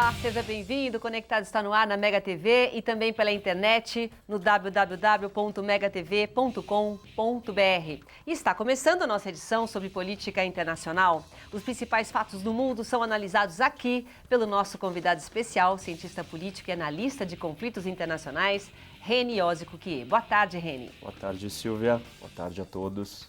Olá, seja bem-vindo. Conectado está no ar na Mega TV e também pela internet no www.megatv.com.br. E está começando a nossa edição sobre política internacional. Os principais fatos do mundo são analisados aqui pelo nosso convidado especial, cientista político e analista de conflitos internacionais, Reni Yosi-Kukie. Boa tarde, Reni. Boa tarde, Silvia. Boa tarde a todos.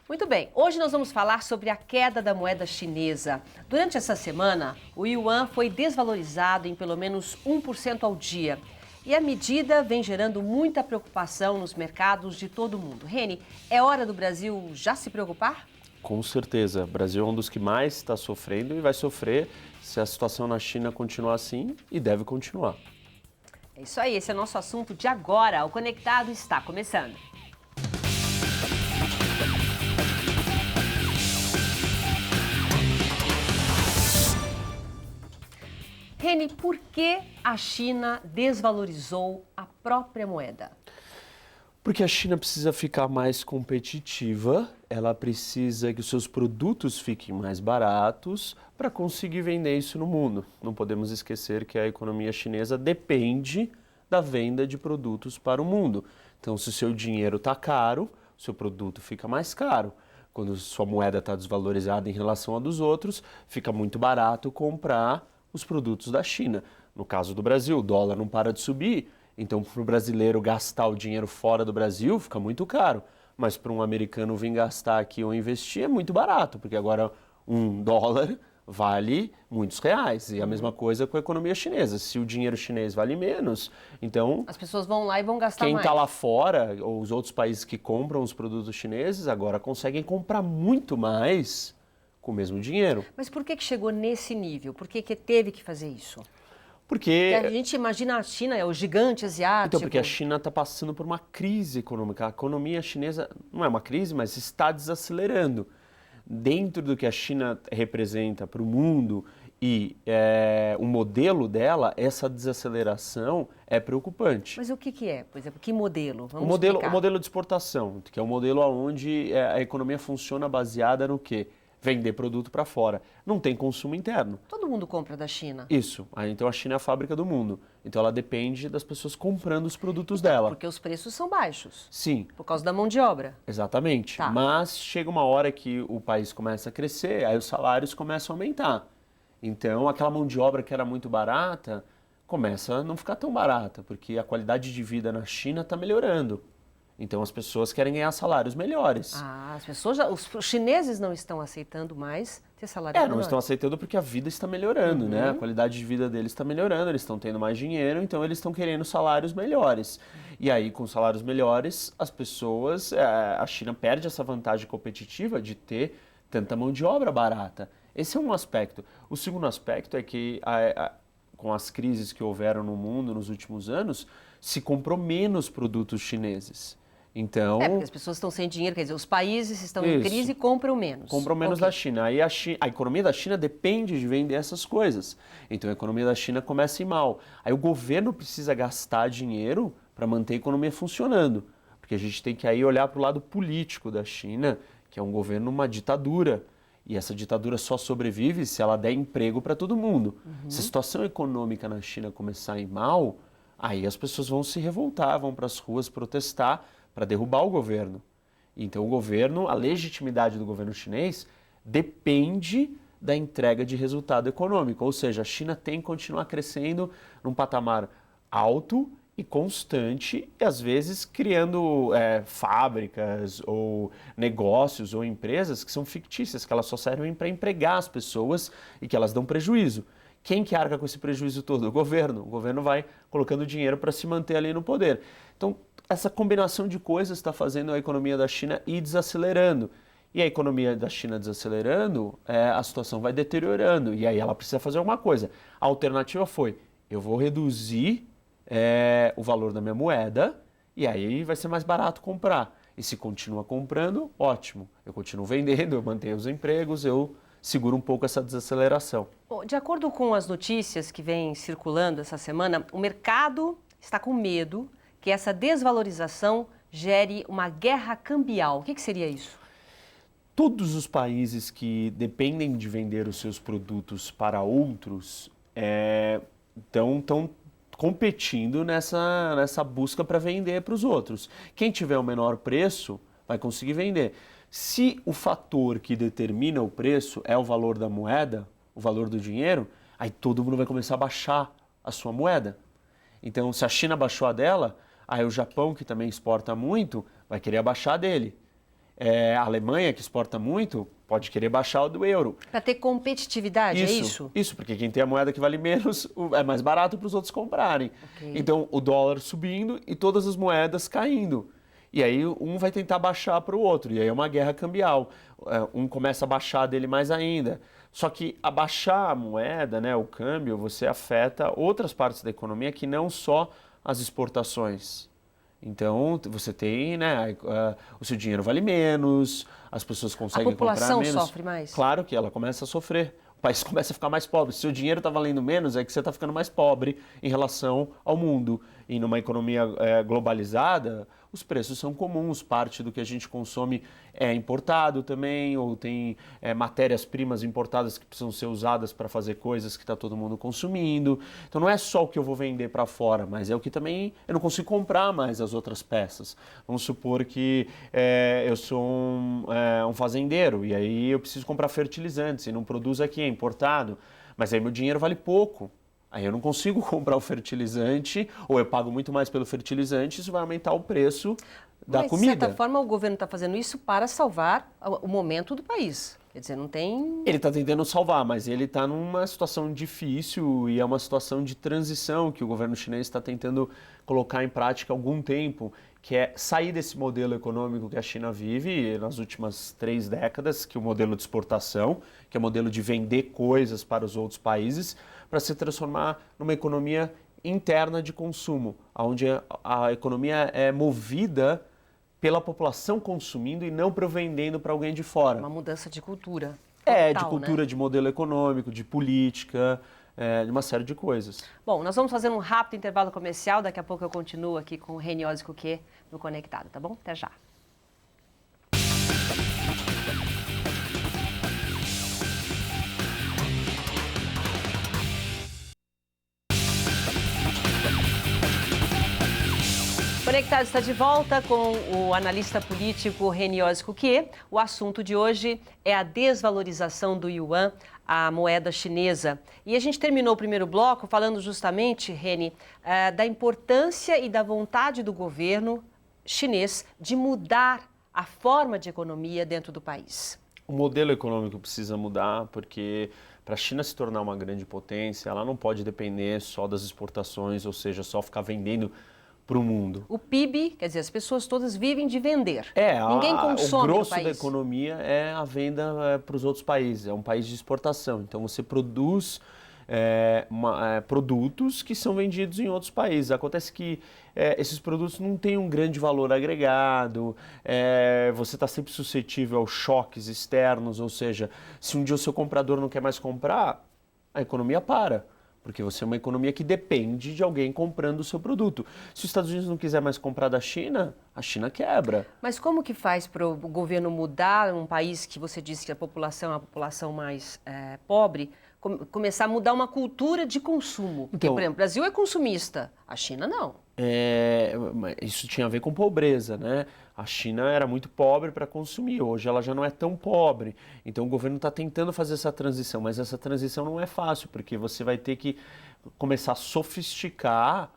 Muito bem, hoje nós vamos falar sobre a queda da moeda chinesa. Durante essa semana, o yuan foi desvalorizado em pelo menos 1% ao dia. E a medida vem gerando muita preocupação nos mercados de todo o mundo. Reni, é hora do Brasil já se preocupar? Com certeza. O Brasil é um dos que mais está sofrendo e vai sofrer se a situação na China continuar assim, e deve continuar. É isso aí, esse é o nosso assunto de agora. O Conectado está começando. Reni, por que a China desvalorizou a própria moeda? Porque a China precisa ficar mais competitiva, ela precisa que os seus produtos fiquem mais baratos para conseguir vender isso no mundo. Não podemos esquecer que a economia chinesa depende da venda de produtos para o mundo. Então, se o seu dinheiro está caro, o seu produto fica mais caro. Quando sua moeda está desvalorizada em relação à dos outros, fica muito barato comprar os produtos da China. No caso do Brasil, o dólar não para de subir, então para o brasileiro gastar o dinheiro fora do Brasil fica muito caro, mas para um americano vir gastar aqui ou investir é muito barato, porque agora $1 vale muitos reais, e a mesma coisa com a economia chinesa. Se o dinheiro chinês vale menos, então as pessoas vão lá e vão gastar mais. Quem está lá fora, ou os outros países que compram os produtos chineses, agora conseguem comprar muito mais com o mesmo dinheiro. Mas por que chegou nesse nível? Por que teve que fazer isso? Porque a gente imagina a China, é o gigante asiático. Então, porque a China está passando por uma crise econômica. A economia chinesa não é uma crise, mas está desacelerando. Dentro do que a China representa para o mundo e o modelo dela, essa desaceleração é preocupante. Mas o que é? Por exemplo, que modelo? O modelo de exportação, que é o modelo onde a economia funciona baseada no quê? Vender produto para fora. Não tem consumo interno. Todo mundo compra da China. Isso. Então a China é a fábrica do mundo. Então ela depende das pessoas comprando os produtos dela. Porque os preços são baixos. Sim. Por causa da mão de obra. Exatamente. Tá. Mas chega uma hora que o país começa a crescer, aí os salários começam a aumentar. Então aquela mão de obra que era muito barata começa a não ficar tão barata, porque a qualidade de vida na China está melhorando. Então as pessoas querem ganhar salários melhores. As pessoas os chineses não estão aceitando mais ter salários melhores. Não estão aceitando porque a vida está melhorando, né? A qualidade de vida deles está melhorando, eles estão tendo mais dinheiro, então eles estão querendo salários melhores. E aí, com salários melhores, as pessoas, a China perde essa vantagem competitiva de ter tanta mão de obra barata. Esse é um aspecto. O segundo aspecto é que, com as crises que houveram no mundo nos últimos anos, se comprou menos produtos chineses. Então, porque as pessoas estão sem dinheiro, quer dizer, os países estão em crise e compram menos. Compram menos da China. Aí a economia da China depende de vender essas coisas. Então a economia da China começa a ir mal. Aí o governo precisa gastar dinheiro para manter a economia funcionando. Porque a gente tem que aí olhar para o lado político da China, que é um governo, uma ditadura. E essa ditadura só sobrevive se ela der emprego para todo mundo. Se a situação econômica na China começar a ir mal, aí as pessoas vão se revoltar, vão para as ruas protestar para derrubar o governo. Então o governo, a legitimidade do governo chinês depende da entrega de resultado econômico. Ou seja, a China tem que continuar crescendo num patamar alto e constante e às vezes criando fábricas ou negócios ou empresas que são fictícias, que elas só servem para empregar as pessoas e que elas dão prejuízo. Quem que arca com esse prejuízo todo? O governo. O governo vai colocando dinheiro para se manter ali no poder. Então, essa combinação de coisas está fazendo a economia da China ir desacelerando. E a economia da China desacelerando, a situação vai deteriorando. E aí ela precisa fazer alguma coisa. A alternativa foi, eu vou reduzir o valor da minha moeda e aí vai ser mais barato comprar. E se continua comprando, ótimo. Eu continuo vendendo, eu mantenho os empregos, eu seguro um pouco essa desaceleração. Bom, de acordo com as notícias que vêm circulando essa semana, o mercado está com medo que essa desvalorização gere uma guerra cambial. O que seria isso? Todos os países que dependem de vender os seus produtos para outros estão competindo nessa busca para vender para os outros. Quem tiver o menor preço vai conseguir vender. Se o fator que determina o preço é o valor da moeda, o valor do dinheiro, aí todo mundo vai começar a baixar a sua moeda. Então, se a China baixou a dela, aí o Japão, que também exporta muito, vai querer abaixar a dele. A Alemanha, que exporta muito, pode querer baixar o do euro. Para ter competitividade, é isso? Isso, porque quem tem a moeda que vale menos é mais barato para os outros comprarem. Okay. Então, o dólar subindo e todas as moedas caindo. E aí um vai tentar baixar para o outro, e aí é uma guerra cambial. Um começa a baixar dele mais ainda. Só que abaixar a moeda, né, o câmbio, você afeta outras partes da economia que não só as exportações. Então, você tem, né, o seu dinheiro vale menos, as pessoas conseguem comprar menos. A população sofre mais? Claro que ela começa a sofrer. O país começa a ficar mais pobre. Se o dinheiro está valendo menos, é que você está ficando mais pobre em relação ao mundo. E numa economia globalizada, os preços são comuns. Parte do que a gente consome é importado também, ou tem matérias-primas importadas que precisam ser usadas para fazer coisas que está todo mundo consumindo. Então não é só o que eu vou vender para fora, mas é o que também eu não consigo comprar mais as outras peças. Vamos supor que eu sou um fazendeiro e aí eu preciso comprar fertilizantes e não produzo aqui, é importado, mas aí meu dinheiro vale pouco. Aí eu não consigo comprar o fertilizante, ou eu pago muito mais pelo fertilizante, isso vai aumentar o preço da comida. De certa forma, o governo está fazendo isso para salvar o momento do país. Quer dizer, não tem... Ele está tentando salvar, mas ele está numa situação difícil e é uma situação de transição que o governo chinês está tentando colocar em prática há algum tempo, que é sair desse modelo econômico que a China vive nas últimas 3 décadas, que é o modelo de exportação, que é o modelo de vender coisas para os outros países, para se transformar numa economia interna de consumo, onde a economia é movida pela população consumindo e não provendendo para alguém de fora. Uma mudança de cultura. Total, de cultura, né? De modelo econômico, de política, de uma série de coisas. Bom, nós vamos fazer um rápido intervalo comercial, daqui a pouco eu continuo aqui com o Reni Oscuquet no Conectado, tá bom? Até já. Conectado está de volta com o analista político Reni Oscuquet. O assunto de hoje é a desvalorização do yuan, a moeda chinesa. E a gente terminou o primeiro bloco falando justamente, Reni, da importância e da vontade do governo chinês de mudar a forma de economia dentro do país. O modelo econômico precisa mudar porque para a China se tornar uma grande potência, ela não pode depender só das exportações, ou seja, só ficar vendendo para o mundo. O PIB, quer dizer, as pessoas todas vivem de vender. Ninguém consome o grosso no país. da economia é a venda para os outros países. É um país de exportação. Então você produz produtos que são vendidos em outros países. Acontece que esses produtos não têm um grande valor agregado, você está sempre suscetível aos choques externos, ou seja, se um dia o seu comprador não quer mais comprar, a economia para. Porque você é uma economia que depende de alguém comprando o seu produto. Se os Estados Unidos não quiser mais comprar da China, a China quebra. Mas como que faz para o governo mudar um país que você disse que a população é uma população mais pobre, começar a mudar uma cultura de consumo? Porque, por exemplo, o Brasil é consumista, a China não. Isso tinha a ver com pobreza, né? A China era muito pobre para consumir, hoje ela já não é tão pobre. Então o governo está tentando fazer essa transição, mas essa transição não é fácil, porque você vai ter que começar a sofisticar,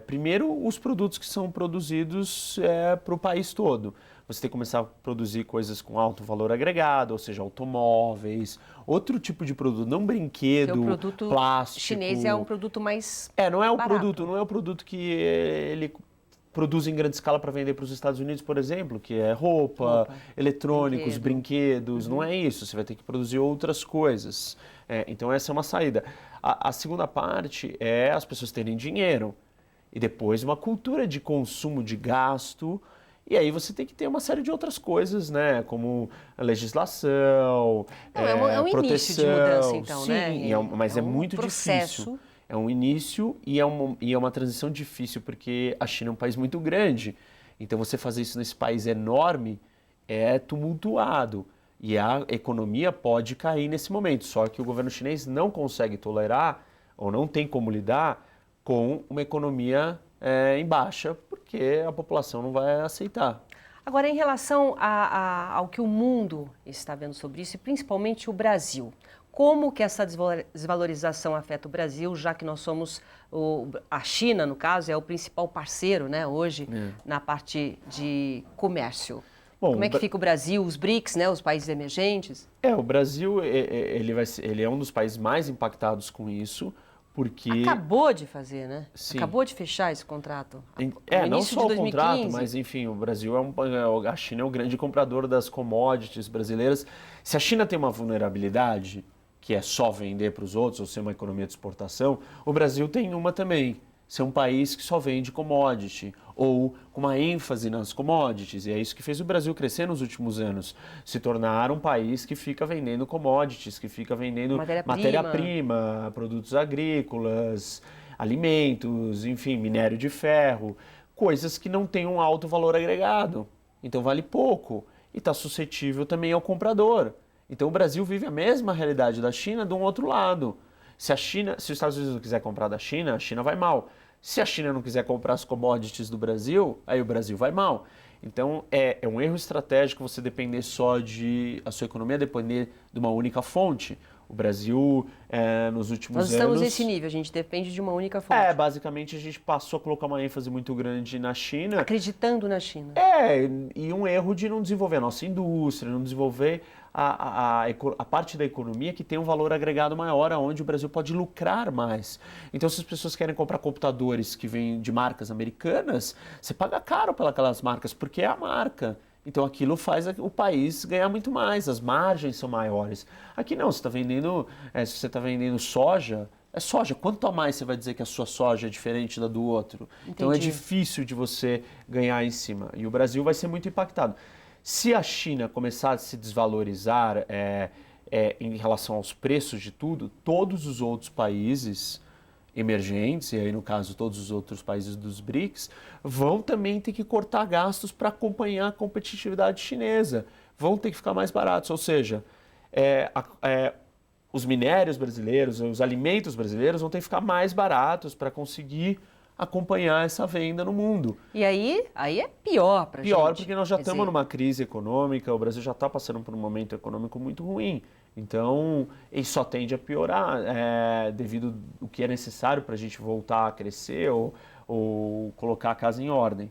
primeiro, os produtos que são produzidos para o país todo. Você tem que começar a produzir coisas com alto valor agregado, ou seja, automóveis, outro tipo de produto, não brinquedo, plástico. O chinês é um produto mais não é barato. Não é o produto que ele produz em grande escala para vender para os Estados Unidos, por exemplo, que é roupa, eletrônicos, brinquedos, não é isso. Você vai ter que produzir outras coisas. Então essa é uma saída. A segunda parte é as pessoas terem dinheiro e depois uma cultura de consumo, de gasto. E aí você tem que ter uma série de outras coisas, né? Como a legislação, é um proteção. Início de mudança, então, sim, né? Mas é muito processo. difícil. É um início e é uma transição difícil, porque a China é um país muito grande. Então você fazer isso nesse país enorme é tumultuado. E a economia pode cair nesse momento, só que o governo chinês não consegue tolerar ou não tem como lidar com uma economia em baixa, porque a população não vai aceitar. Agora, em relação ao que o mundo está vendo sobre isso, e principalmente o Brasil, como que essa desvalorização afeta o Brasil, já que nós somos, a China, no caso, é o principal parceiro, né, hoje, na parte de comércio? Bom, como é que fica o Brasil, os BRICS, né, os países emergentes? O Brasil ele é um dos países mais impactados com isso, porque... Acabou de fazer, né? Sim. Acabou de fechar esse contrato. Não só o contrato, mas enfim, o Brasil a China é o grande comprador das commodities brasileiras. Se a China tem uma vulnerabilidade, que é só vender para os outros ou ser uma economia de exportação, o Brasil tem uma também. Ser um país que só vende commodity ou com uma ênfase nas commodities. E é isso que fez o Brasil crescer nos últimos anos. Se tornar um país que fica vendendo commodities, que fica vendendo matéria-prima, produtos agrícolas, alimentos, enfim, minério de ferro, coisas que não têm um alto valor agregado. Então vale pouco e está suscetível também ao comprador. Então o Brasil vive a mesma realidade da China de um outro lado. Se os Estados Unidos não quiser comprar da China, a China vai mal. Se a China não quiser comprar as commodities do Brasil, aí o Brasil vai mal. Então é um erro estratégico você depender só a sua economia depender de uma única fonte. O Brasil, nos últimos anos... Nós estamos nesse nível, a gente depende de uma única fonte. Basicamente a gente passou a colocar uma ênfase muito grande na China. Acreditando na China. E um erro de não desenvolver a nossa indústria, não desenvolver a parte da economia que tem um valor agregado maior, onde o Brasil pode lucrar mais. Então, se as pessoas querem comprar computadores que vêm de marcas americanas, você paga caro pelas marcas, porque é a marca. Então, aquilo faz o país ganhar muito mais, as margens são maiores. Aqui não, se você está vendendo soja, é soja. Quanto a mais você vai dizer que a sua soja é diferente da do outro? Entendi. Então, é difícil de você ganhar em cima. E o Brasil vai ser muito impactado. Se a China começar a se desvalorizar em relação aos preços de tudo, todos os outros países emergentes, e aí no caso todos os outros países dos BRICS, vão também ter que cortar gastos para acompanhar a competitividade chinesa, vão ter que ficar mais baratos, ou seja, os minérios brasileiros, os alimentos brasileiros vão ter que ficar mais baratos para conseguir acompanhar essa venda no mundo. E aí é pior para a gente. Pior porque nós já estamos numa crise econômica, o Brasil já está passando por um momento econômico muito ruim. Então, isso só tende a piorar devido ao que é necessário para a gente voltar a crescer ou colocar a casa em ordem.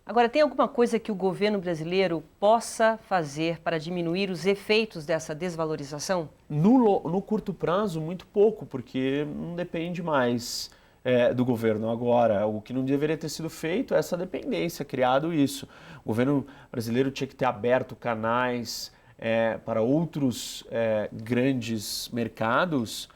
Agora, tem alguma coisa que o governo brasileiro possa fazer para diminuir os efeitos dessa desvalorização? No curto prazo, muito pouco, porque não depende mais do governo agora. O que não deveria ter sido feito é essa dependência, criado isso. O governo brasileiro tinha que ter aberto canais para outros grandes mercados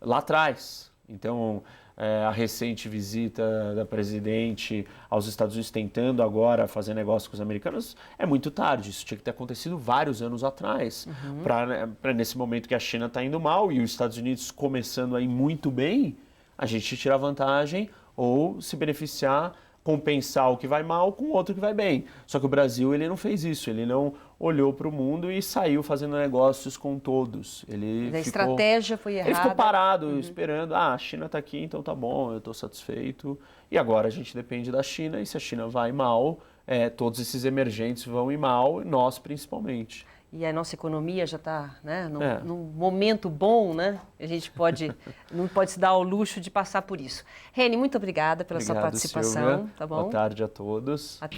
lá atrás. Então, a recente visita da presidente aos Estados Unidos tentando agora fazer negócio com os americanos é muito tarde. Isso tinha que ter acontecido vários anos atrás. Para nesse momento que a China está indo mal e os Estados Unidos começando a ir muito bem, a gente tirar vantagem ou se beneficiar, compensar o que vai mal com o outro que vai bem. Só que o Brasil ele não fez isso, ele não olhou para o mundo e saiu fazendo negócios com todos. A estratégia foi errada. Ele ficou parado, esperando, a China está aqui, então tá bom, eu estou satisfeito. E agora a gente depende da China, e se a China vai mal, todos esses emergentes vão ir mal, e nós principalmente. E a nossa economia já está num momento bom, né? A gente não pode se dar ao luxo de passar por isso. Reni, muito obrigada pela sua participação. Silvia. Tá bom? Boa tarde a todos. Até.